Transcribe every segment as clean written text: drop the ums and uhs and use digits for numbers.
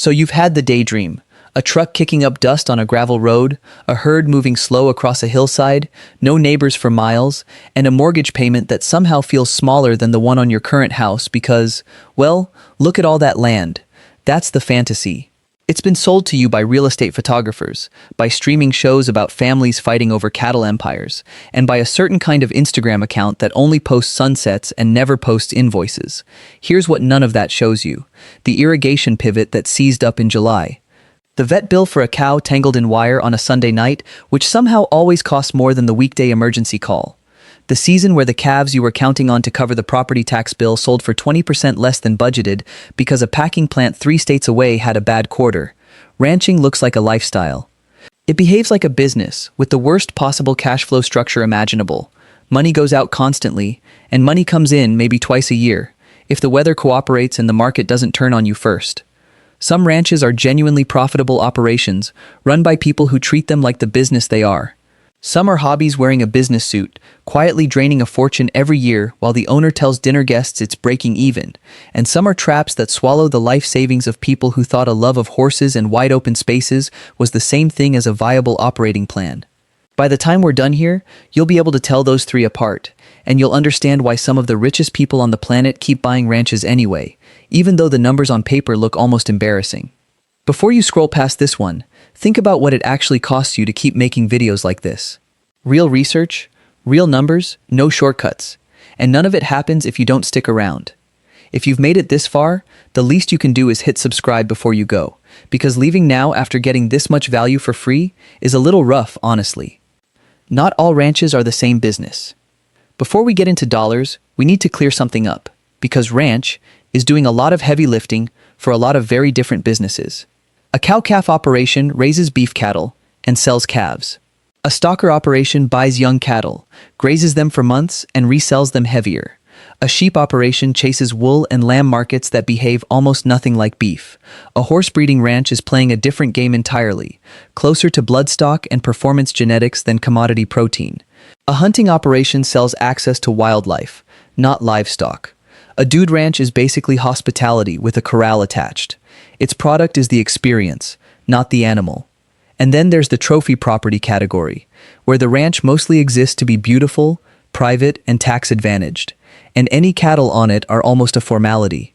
So you've had the daydream. A truck kicking up dust on a gravel road, a herd moving slow across a hillside, no neighbors for miles, and a mortgage payment that somehow feels smaller than the one on your current house because, well, look at all that land. That's the fantasy. It's been sold to you by real estate photographers, by streaming shows about families fighting over cattle empires, and by a certain kind of Instagram account that only posts sunsets and never posts invoices. Here's what none of that shows you: the irrigation pivot that seized up in July. The vet bill for a cow tangled in wire on a Sunday night, which somehow always costs more than the weekday emergency call. The season where the calves you were counting on to cover the property tax bill sold for 20% less than budgeted because a packing plant 3 states away had a bad quarter. Ranching looks like a lifestyle. It behaves like a business, with the worst possible cash flow structure imaginable. Money goes out constantly, and money comes in maybe twice a year, if the weather cooperates and the market doesn't turn on you first. Some ranches are genuinely profitable operations, run by people who treat them like the business they are. Some are hobbies wearing a business suit, quietly draining a fortune every year while the owner tells dinner guests it's breaking even. And some are traps that swallow the life savings of people who thought a love of horses and wide open spaces was the same thing as a viable operating plan. By the time we're done here, you'll be able to tell those three apart, and you'll understand why some of the richest people on the planet keep buying ranches anyway, even though the numbers on paper look almost embarrassing. Before you scroll past this one, think about what it actually costs you to keep making videos like this. Real research, real numbers, no shortcuts. And none of it happens if you don't stick around. If you've made it this far, the least you can do is hit subscribe before you go, because leaving now after getting this much value for free is a little rough, honestly. Not all ranches are the same business. Before we get into dollars, we need to clear something up, because ranch is doing a lot of heavy lifting for a lot of very different businesses. A cow-calf operation raises beef cattle and sells calves. A stocker operation buys young cattle, grazes them for months, and resells them heavier. A sheep operation chases wool and lamb markets that behave almost nothing like beef. A horse breeding ranch is playing a different game entirely, closer to bloodstock and performance genetics than commodity protein. A hunting operation sells access to wildlife, not livestock. A dude ranch is basically hospitality with a corral attached. Its product is the experience, not the animal. And then there's the trophy property category, where the ranch mostly exists to be beautiful, private, and tax-advantaged, and any cattle on it are almost a formality.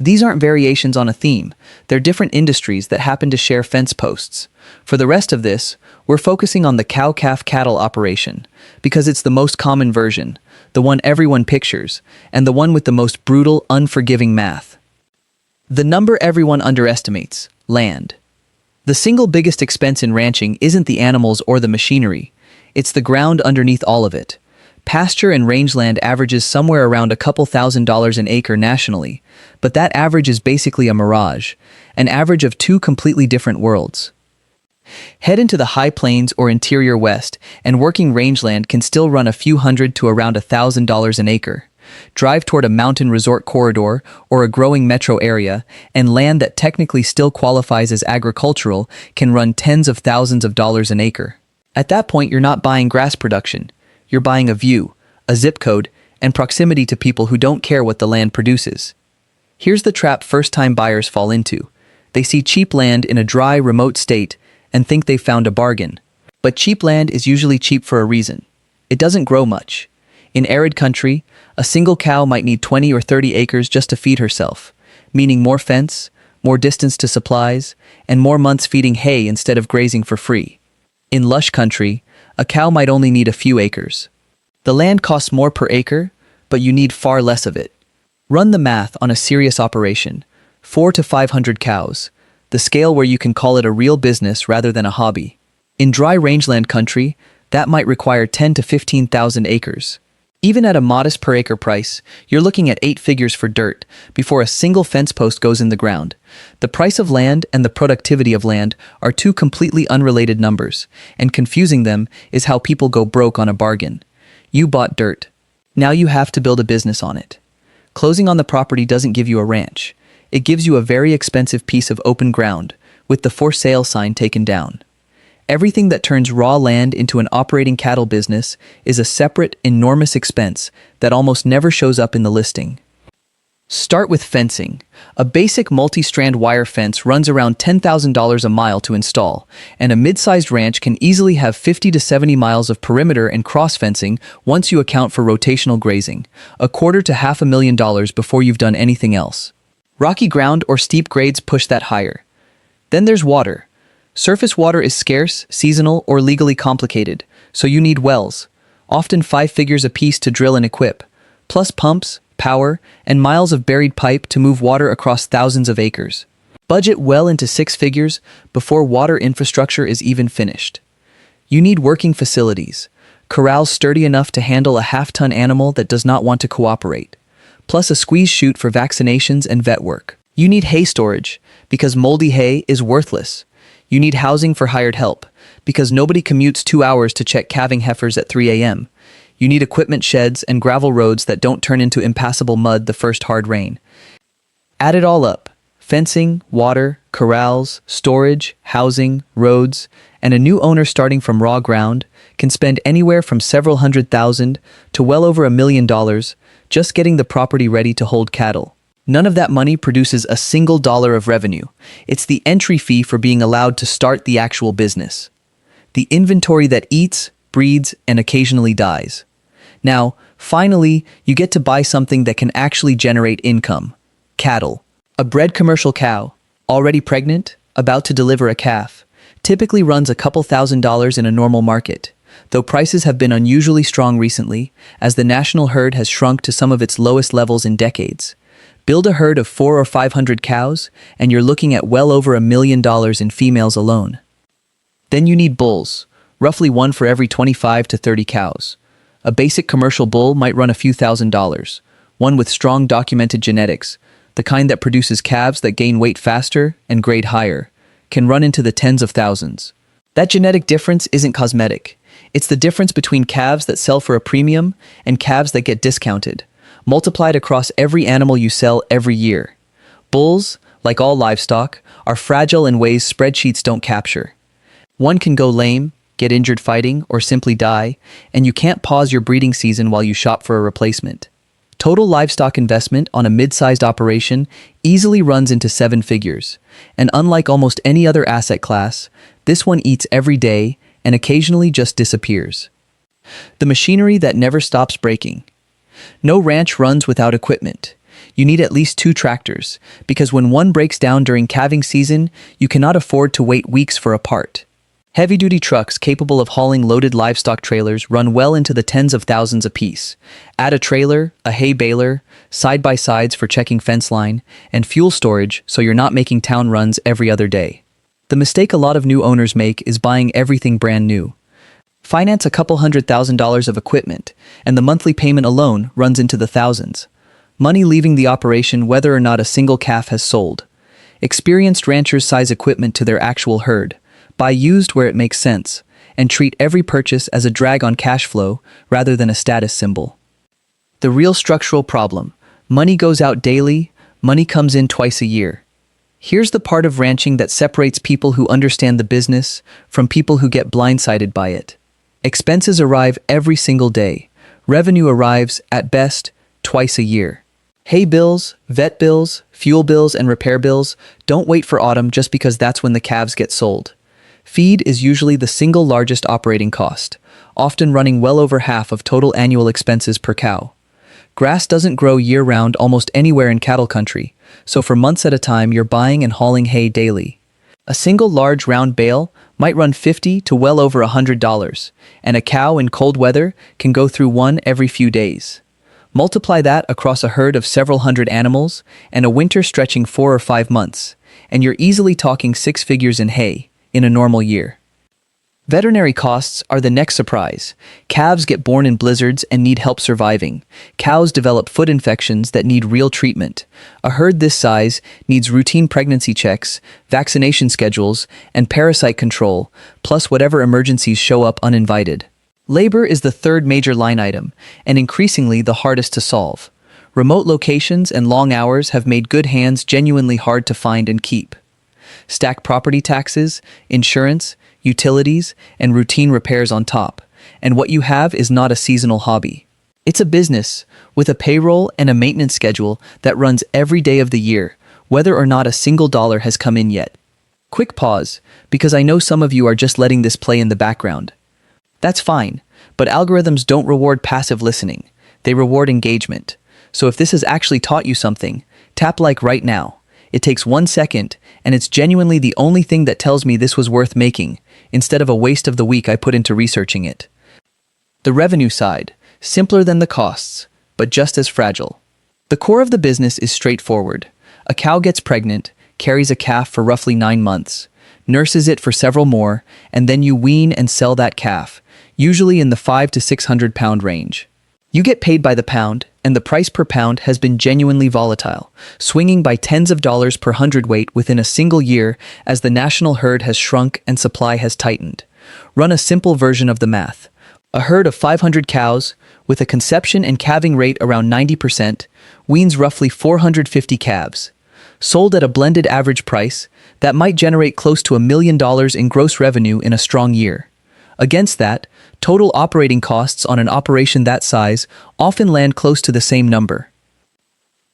These aren't variations on a theme, they're different industries that happen to share fence posts. For the rest of this, we're focusing on the cow-calf cattle operation, because it's the most common version, the one everyone pictures, and the one with the most brutal, unforgiving math. The number everyone underestimates: land. The single biggest expense in ranching isn't the animals or the machinery, it's the ground underneath all of it. Pasture and rangeland averages somewhere around a couple $1,000s an acre nationally, but that average is basically a mirage, an average of two completely different worlds. Head into the high plains or interior west, and working rangeland can still run a few hundred to around $1,000 an acre. Drive toward a mountain resort corridor or a growing metro area, and land that technically still qualifies as agricultural can run tens of thousands of dollars an acre. At that point, you're not buying grass production. You're buying a view, a zip code, and proximity to people who don't care what the land produces. Here's the trap first-time buyers fall into. They see cheap land in a dry, remote state and think they've found a bargain. But cheap land is usually cheap for a reason. It doesn't grow much. In arid country, a single cow might need 20 or 30 acres just to feed herself, meaning more fence, more distance to supplies, and more months feeding hay instead of grazing for free. In lush country, a cow might only need a few acres. The land costs more per acre, but you need far less of it. Run the math on a serious operation: 400 to 500 cows, the scale where you can call it a real business rather than a hobby. In dry rangeland country, that might require 10 to 15,000 acres. Even at a modest per acre price, you're looking at 8 figures for dirt before a single fence post goes in the ground. The price of land and the productivity of land are two completely unrelated numbers, and confusing them is how people go broke on a bargain. You bought dirt. Now you have to build a business on it. Closing on the property doesn't give you a ranch. It gives you a very expensive piece of open ground, with the for sale sign taken down. Everything that turns raw land into an operating cattle business is a separate, enormous expense that almost never shows up in the listing. Start with fencing. A basic multi-strand wire fence runs around $10,000 a mile to install, and a mid-sized ranch can easily have 50 to 70 miles of perimeter and cross-fencing once you account for rotational grazing, $250,000 to $500,000 before you've done anything else. Rocky ground or steep grades push that higher. Then there's water. Surface water is scarce, seasonal, or legally complicated, so you need wells, often 5 figures apiece to drill and equip, plus pumps, power, and miles of buried pipe to move water across thousands of acres. Budget well into 6 figures before water infrastructure is even finished. You need working facilities, corrals sturdy enough to handle a half-ton animal that does not want to cooperate, plus a squeeze chute for vaccinations and vet work. You need hay storage, because moldy hay is worthless. You need housing for hired help, because nobody commutes 2 hours to check calving heifers at 3 a.m. You need equipment sheds and gravel roads that don't turn into impassable mud the first hard rain. Add it all up: fencing, water, corrals, storage, housing, roads, and a new owner starting from raw ground can spend anywhere from several $100,000 to well over $1 million just getting the property ready to hold cattle. None of that money produces a single dollar of revenue. It's the entry fee for being allowed to start the actual business. The inventory that eats, breeds, and occasionally dies. Now, finally, you get to buy something that can actually generate income. Cattle. A bred commercial cow, already pregnant, about to deliver a calf, typically runs a couple $1,000s in a normal market, though prices have been unusually strong recently, as the national herd has shrunk to some of its lowest levels in decades. Build a herd of 400 or 500 cows, and you're looking at well over $1 million in females alone. Then you need bulls, roughly one for every 25 to 30 cows. A basic commercial bull might run a few $1,000s, one with strong documented genetics, the kind that produces calves that gain weight faster and grade higher, can run into the tens of thousands. That genetic difference isn't cosmetic. It's the difference between calves that sell for a premium and calves that get discounted, multiplied across every animal you sell every year. Bulls, like all livestock, are fragile in ways spreadsheets don't capture. One can go lame, get injured fighting, or simply die, and you can't pause your breeding season while you shop for a replacement. Total livestock investment on a mid-sized operation easily runs into 7 figures, and unlike almost any other asset class, this one eats every day and occasionally just disappears. The machinery that never stops breaking. No ranch runs without equipment. You need at least 2 tractors, because when one breaks down during calving season, you cannot afford to wait weeks for a part. Heavy-duty trucks capable of hauling loaded livestock trailers run well into the tens of thousands apiece. Add a trailer, a hay baler, side-by-sides for checking fence line, and fuel storage so you're not making town runs every other day. The mistake a lot of new owners make is buying everything brand new. Finance a couple $100,000 of equipment, and the monthly payment alone runs into the thousands. Money leaving the operation whether or not a single calf has sold. Experienced ranchers size equipment to their actual herd, buy used where it makes sense, and treat every purchase as a drag on cash flow rather than a status symbol. The real structural problem: money goes out daily, money comes in twice a year. Here's the part of ranching that separates people who understand the business from people who get blindsided by it. Expenses arrive every single day. Revenue arrives, at best, twice a year. Hay bills, vet bills, fuel bills, and repair bills don't wait for autumn just because that's when the calves get sold. Feed is usually the single largest operating cost, often running well over half of total annual expenses per cow. Grass doesn't grow year-round almost anywhere in cattle country, so for months at a time you're buying and hauling hay daily. A single large round bale might run $50 to well over $100, and a cow in cold weather can go through one every few days. Multiply that across a herd of several hundred animals and a winter stretching 4 or 5 months, and you're easily talking 6 figures in hay in a normal year. Veterinary costs are the next surprise. Calves get born in blizzards and need help surviving. Cows develop foot infections that need real treatment. A herd this size needs routine pregnancy checks, vaccination schedules, and parasite control, plus whatever emergencies show up uninvited. Labor is the third major line item, and increasingly the hardest to solve. Remote locations and long hours have made good hands genuinely hard to find and keep. Stack property taxes, insurance, utilities, and routine repairs on top, and what you have is not a seasonal hobby. It's a business with a payroll and a maintenance schedule that runs every day of the year, whether or not a single dollar has come in yet. Quick pause, because I know some of you are just letting this play in the background. That's fine, but algorithms don't reward passive listening. They reward engagement. So if this has actually taught you something, tap like right now. It takes 1 second, and it's genuinely the only thing that tells me this was worth making, instead of a waste of the week I put into researching it. The revenue side, simpler than the costs, but just as fragile. The core of the business is straightforward. A cow gets pregnant, carries a calf for roughly 9 months, nurses it for several more, and then you wean and sell that calf, usually in the 500 to 600 pound range. You get paid by the pound, and the price per pound has been genuinely volatile, swinging by tens of dollars per hundredweight within a single year as the national herd has shrunk and supply has tightened. Run a simple version of the math. A herd of 500 cows, with a conception and calving rate around 90%, weans roughly 450 calves. Sold at a blended average price, that might generate close to $1 million in gross revenue in a strong year. Against that, total operating costs on an operation that size often land close to the same number.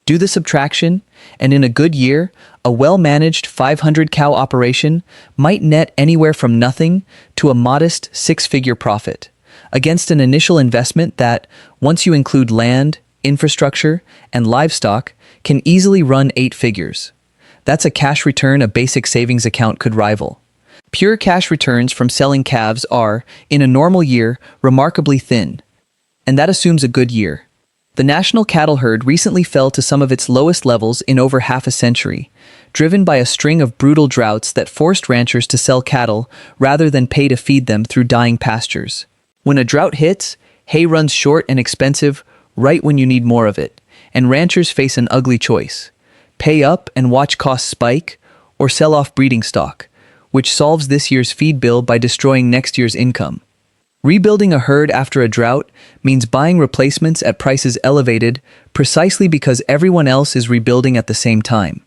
Do the subtraction, and in a good year, a well-managed 500-cow operation might net anywhere from nothing to a modest 6-figure profit, against an initial investment that, once you include land, infrastructure, and livestock, can easily run 8 figures. That's a cash return a basic savings account could rival. Pure cash returns from selling calves are, in a normal year, remarkably thin. And that assumes a good year. The national cattle herd recently fell to some of its lowest levels in over half a century, driven by a string of brutal droughts that forced ranchers to sell cattle rather than pay to feed them through dying pastures. When a drought hits, hay runs short and expensive right when you need more of it, and ranchers face an ugly choice: pay up and watch costs spike, or sell off breeding stock, which solves this year's feed bill by destroying next year's income. Rebuilding a herd after a drought means buying replacements at prices elevated precisely because everyone else is rebuilding at the same time.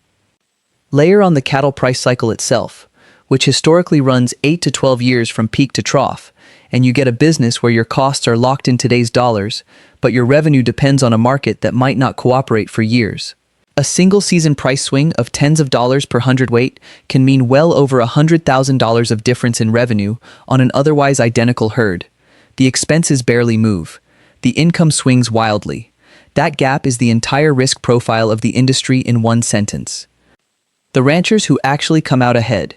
Layer on the cattle price cycle itself, which historically runs 8 to 12 years from peak to trough, and you get a business where your costs are locked in today's dollars, but your revenue depends on a market that might not cooperate for years. A single season price swing of tens of dollars per hundredweight can mean well over $100,000 of difference in revenue on an otherwise identical herd. The expenses barely move. The income swings wildly. That gap is the entire risk profile of the industry in one sentence. The ranchers who actually come out ahead.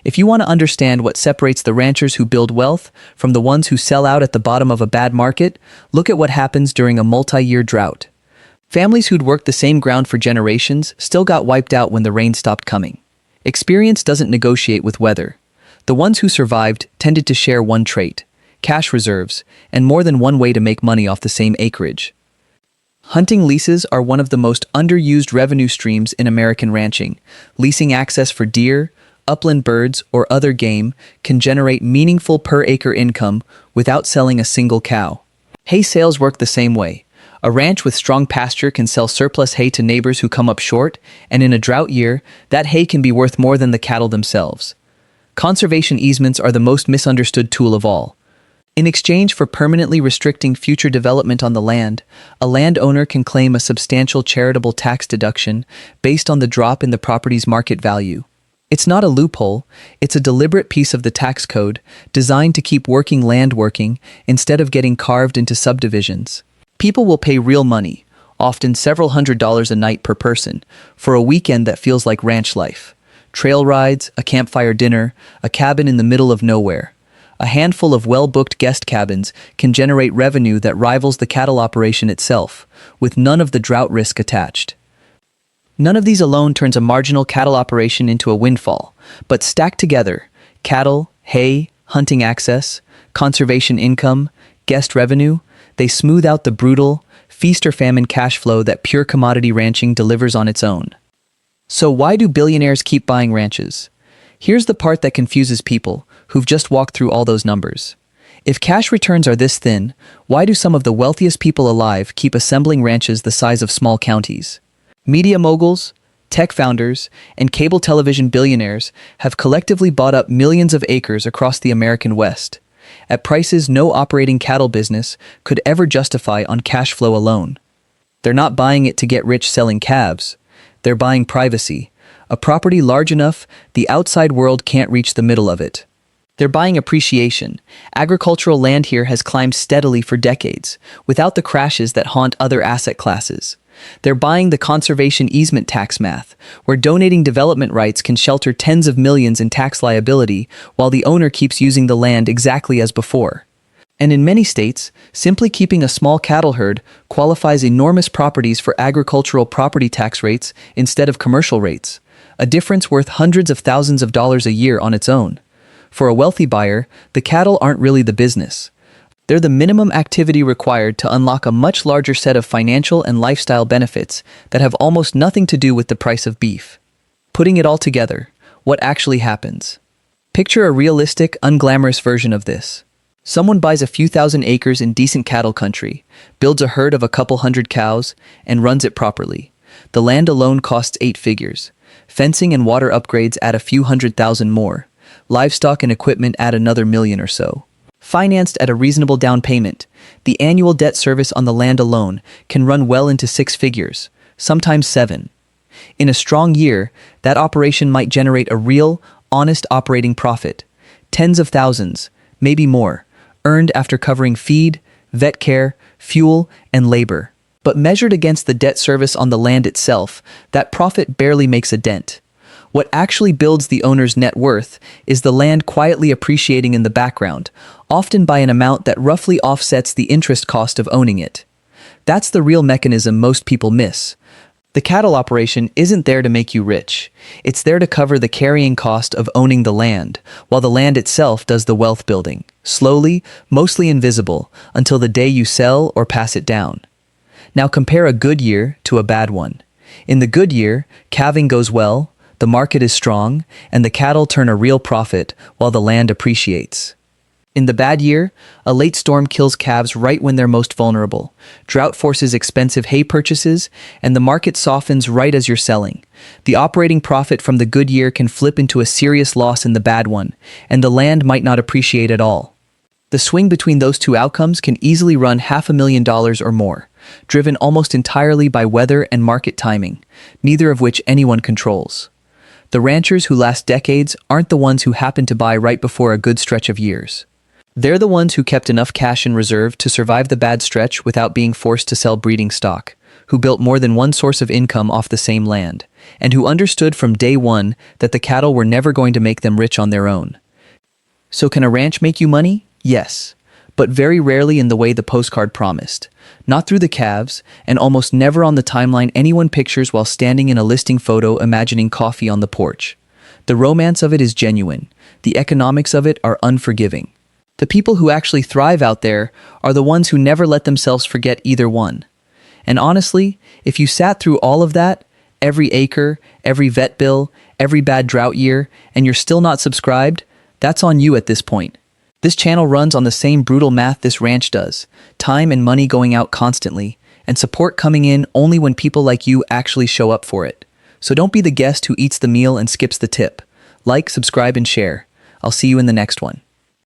If you want to understand what separates the ranchers who build wealth from the ones who sell out at the bottom of a bad market, look at what happens during a multi-year drought. Families who'd worked the same ground for generations still got wiped out when the rain stopped coming. Experience doesn't negotiate with weather. The ones who survived tended to share one trait: cash reserves, and more than one way to make money off the same acreage. Hunting leases are one of the most underused revenue streams in American ranching. Leasing access for deer, upland birds, or other game can generate meaningful per-acre income without selling a single cow. Hay sales work the same way. A ranch with strong pasture can sell surplus hay to neighbors who come up short, and in a drought year, that hay can be worth more than the cattle themselves. Conservation easements are the most misunderstood tool of all. In exchange for permanently restricting future development on the land, a landowner can claim a substantial charitable tax deduction based on the drop in the property's market value. It's not a loophole, it's a deliberate piece of the tax code designed to keep working land working instead of getting carved into subdivisions. People will pay real money, often several $100s a night per person, for a weekend that feels like ranch life. Trail rides, a campfire dinner, a cabin in the middle of nowhere. A handful of well-booked guest cabins can generate revenue that rivals the cattle operation itself, with none of the drought risk attached. None of these alone turns a marginal cattle operation into a windfall, but stacked together, cattle, hay, hunting access, conservation income, guest revenue, they smooth out the brutal, feast-or-famine cash flow that pure commodity ranching delivers on its own. So why do billionaires keep buying ranches? Here's the part that confuses people who've just walked through all those numbers. If cash returns are this thin, why do some of the wealthiest people alive keep assembling ranches the size of small counties? Media moguls, tech founders, and cable television billionaires have collectively bought up millions of acres across the American West. at prices no operating cattle business could ever justify on cash flow alone. They're not buying it to get rich selling calves. They're buying privacy, a property large enough the outside world can't reach the middle of it. They're buying appreciation. Agricultural land here has climbed steadily for decades, without the crashes that haunt other asset classes. They're buying the conservation easement tax math, where donating development rights can shelter tens of millions in tax liability while the owner keeps using the land exactly as before. And in many states, simply keeping a small cattle herd qualifies enormous properties for agricultural property tax rates instead of commercial rates, a difference worth hundreds of thousands of dollars a year on its own. For a wealthy buyer, the cattle aren't really the business. They're the minimum activity required to unlock a much larger set of financial and lifestyle benefits that have almost nothing to do with the price of beef. Putting it all together, what actually happens? Picture a realistic, unglamorous version of this. Someone buys a few thousand acres in decent cattle country, builds a herd of a couple hundred cows, and runs it properly. The land alone costs 8 figures. Fencing and water upgrades add a few $100,000 more. Livestock and equipment add another $1 million or so. Financed at a reasonable down payment, the annual debt service on the land alone can run well into 6 figures, sometimes 7. In a strong year, that operation might generate a real, honest operating profit, tens of thousands, maybe more, earned after covering feed, vet care, fuel, and labor. But measured against the debt service on the land itself, that profit barely makes a dent. What actually builds the owner's net worth is the land quietly appreciating in the background, often by an amount that roughly offsets the interest cost of owning it. That's the real mechanism most people miss. The cattle operation isn't there to make you rich. It's there to cover the carrying cost of owning the land, while the land itself does the wealth building, slowly, mostly invisible, until the day you sell or pass it down. Now compare a good year to a bad one. In the good year, calving goes well, the market is strong, and the cattle turn a real profit while the land appreciates. In the bad year, a late storm kills calves right when they're most vulnerable. Drought forces expensive hay purchases, and the market softens right as you're selling. The operating profit from the good year can flip into a serious loss in the bad one, and the land might not appreciate at all. The swing between those two outcomes can easily run $500,000 or more, driven almost entirely by weather and market timing, neither of which anyone controls. The ranchers who last decades aren't the ones who happen to buy right before a good stretch of years. They're the ones who kept enough cash in reserve to survive the bad stretch without being forced to sell breeding stock, who built more than one source of income off the same land, and who understood from day one that the cattle were never going to make them rich on their own. So can a ranch make you money? Yes, but very rarely in the way the postcard promised. Not through the calves, and almost never on the timeline anyone pictures while standing in a listing photo imagining coffee on the porch. The romance of it is genuine. The economics of it are unforgiving. The people who actually thrive out there are the ones who never let themselves forget either one. And honestly, if you sat through all of that, every acre, every vet bill, every bad drought year, and you're still not subscribed, that's on you at this point. This channel runs on the same brutal math this ranch does, time and money going out constantly, and support coming in only when people like you actually show up for it. So don't be the guest who eats the meal and skips the tip. Like, subscribe, and share. I'll see you in the next one.